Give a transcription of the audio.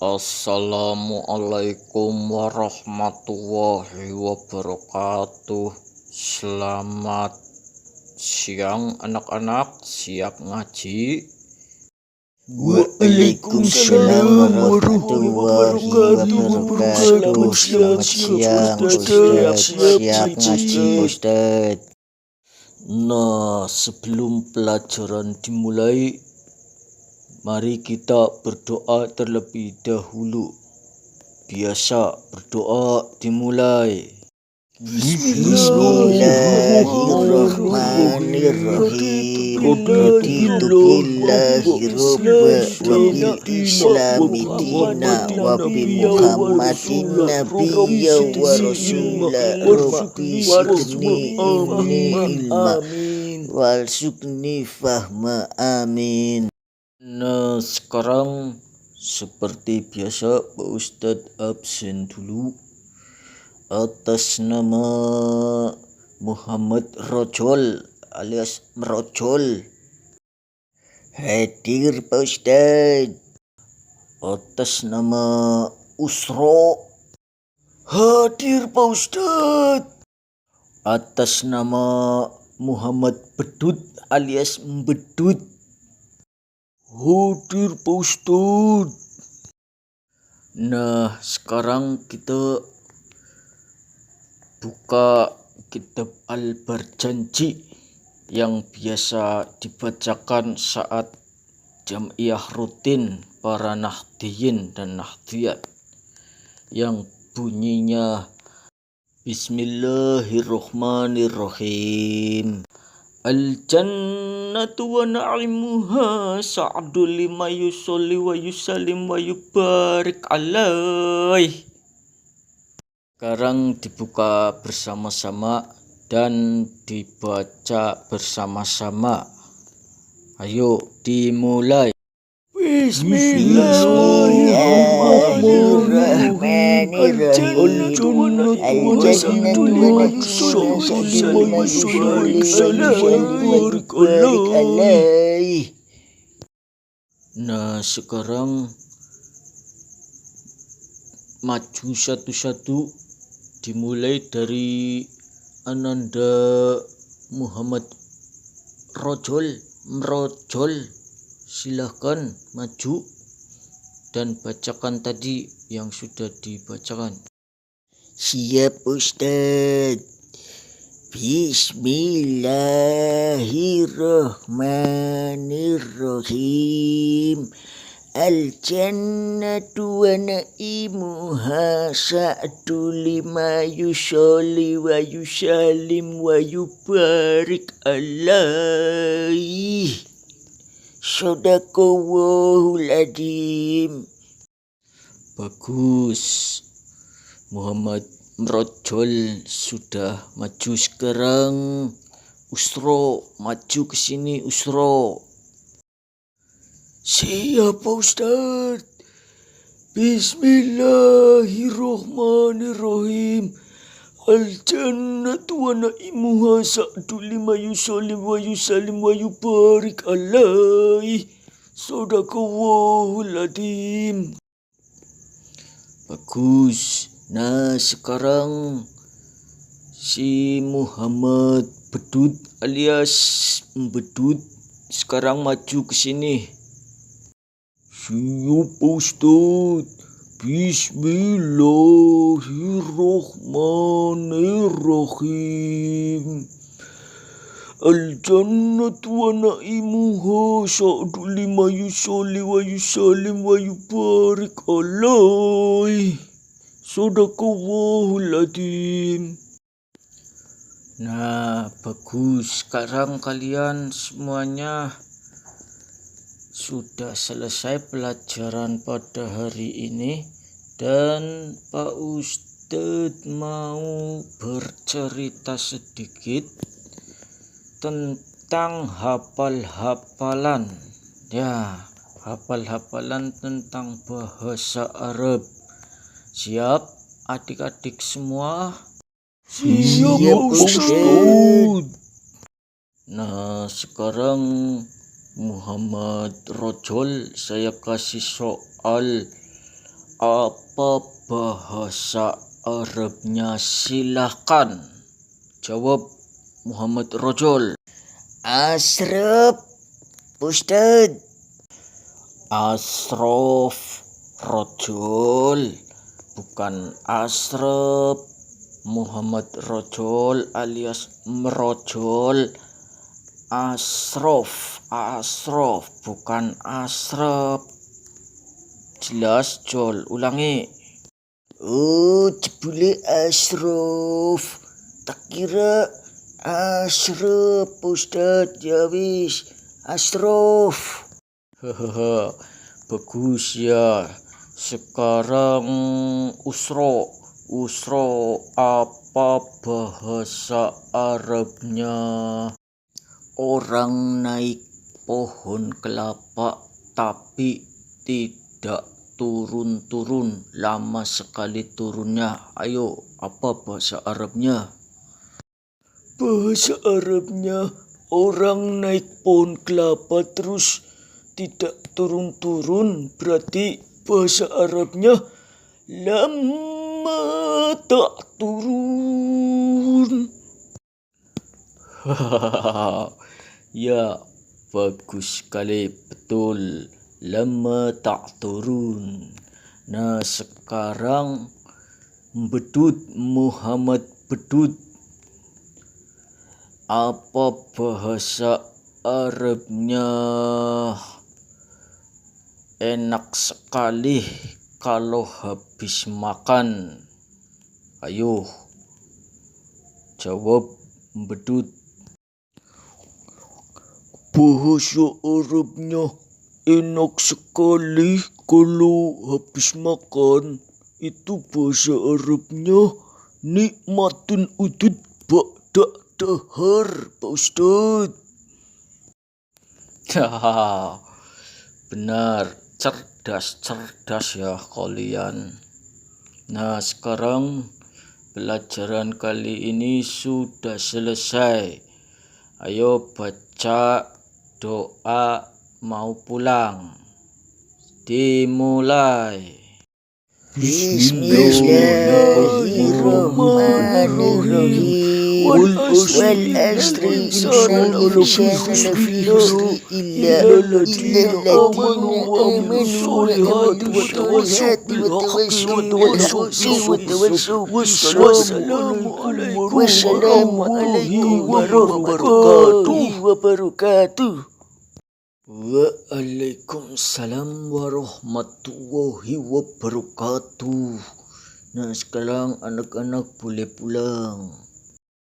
Assalamualaikum warahmatullahi wabarakatuh. Selamat siang anak-anak, siap ngaji? Waalaikumsalam warahmatullahi wabarakatuh. Selamat siang Ustaz. Siap ngaji Ustaz. Nah, sebelum pelajaran dimulai, mari kita berdoa terlebih dahulu. Biasa berdoa dimulai. Bismillahirrahmanirrahim. Raditu billahi robba wa bil islami dina wa bi muhammadin nabiyya wa rasula rabbi zidni ilma wal sukni fahma amin. Nah, sekarang seperti biasa Pak Ustadz absen dulu. Atas nama Muhammad Rojol alias Merojol. Hadir Pak Ustadz. Atas nama Usro. Hadir Pak Ustadz. Atas nama Muhammad Bedut alias Mbedut. Hadir Pak Ustadz. Nah, sekarang kita buka kitab Al-Barjanji yang biasa dibacakan saat jam'iyah rutin para Nahdliyin dan Nahdliyat, yang bunyinya Bismillahirrahmanirrahim. Al-jannatu wa na'imuha sa'adu lima yusolli wa yusalim wa yubarik alaih. Sekarang dibuka bersama-sama dan dibaca bersama-sama. Ayo dimulai. Bismillahirrahmanirrahim. Al-jannatu wa alaih. Nah, sekarang maju satu-satu, dimulai dari Ananda Muhammad Merojol. Silahkan maju dan bacakan tadi yang sudah dibacakan. Siap Ustaz. Bismillahirrahmanirrahim. Al-jannatu wa na'imuha sa'du lima yusolli wa yusalim wa yubarik alaih. Shadaqallahul adzim. Bagus. Muhammad Merojol sudah maju. Sekarang Usro, maju ke sini Usro. Siap Ustaz. Bismillahirrahmanirrahim. Al-jannatu wa na'imuha sa'du lima yusalim wa yusalim wa yubarik alaih. Shadaqallahul adzim. Bagus. Nah, sekarang si Muhammad Bedut alias Mbedut sekarang maju ke sini. Siap Ustaz. Bismillahirrahmanirrahim. Al-jannatu wa na'imuha sa'du lima yusolli wa yusalim wa yubarik alaih. Shadaqallahul adzim. Nah, bagus. Sekarang kalian semuanya sudah selesai pelajaran pada hari ini, dan Pak Ustadz mau bercerita sedikit tentang hafal-hafalan. Ya, hafal-hafalan tentang bahasa Arab. Siap adik-adik semua? Siap Ustaz. Nah, sekarang Muhammad Rojol, saya kasih soal Apa bahasa Arabnya? Silahkan jawab Muhammad Rojol. Asraf, Ustad. Asrof Rojol, bukan Asraf. Muhammad Rojol alias merojol. Asrof, bukan Asraf. Jelas, Jol, ulangi. Oh, jebule Asraf. Tak kira Asraf, Ustad. Ya wis, Asraf. Hahaha, bagus ya. Sekarang Usro, apa bahasa Arabnya? Orang naik pohon kelapa tapi tidak turun-turun, lama sekali turunnya. Ayo, apa bahasa Arabnya? Bahasa Arabnya orang naik pohon kelapa terus tidak turun-turun, berarti bahasa Arabnya lama tak turun. Ya, bagus sekali, betul. Lama tak turun. Nah, sekarang Bedut, Muhammad Bedut. Apa bahasa Arabnya? Enak sekali kalau habis makan. Ayo, jawab Bedut. Bahasa Arabnya enak sekali kalau habis makan. Itu bahasa Arabnya nikmatun udud ba'da dahar, Pak Ustad. Benar, cerdas ya kalian. Nah, sekarang pelajaran kali ini sudah selesai. Ayo baca doa mau pulang. Dimulai. Bismillahirrahmanirrahim. Wal asri innal insana lafi khusr illa alladhina amanu wa amilus solihati wa tawassaw bis sabr. Wassalamualaikum warahmatullahi wabarakatuh. Waalaikumsalam warahmatullahi wabarakatuh. Nah, sekarang anak-anak boleh pulang.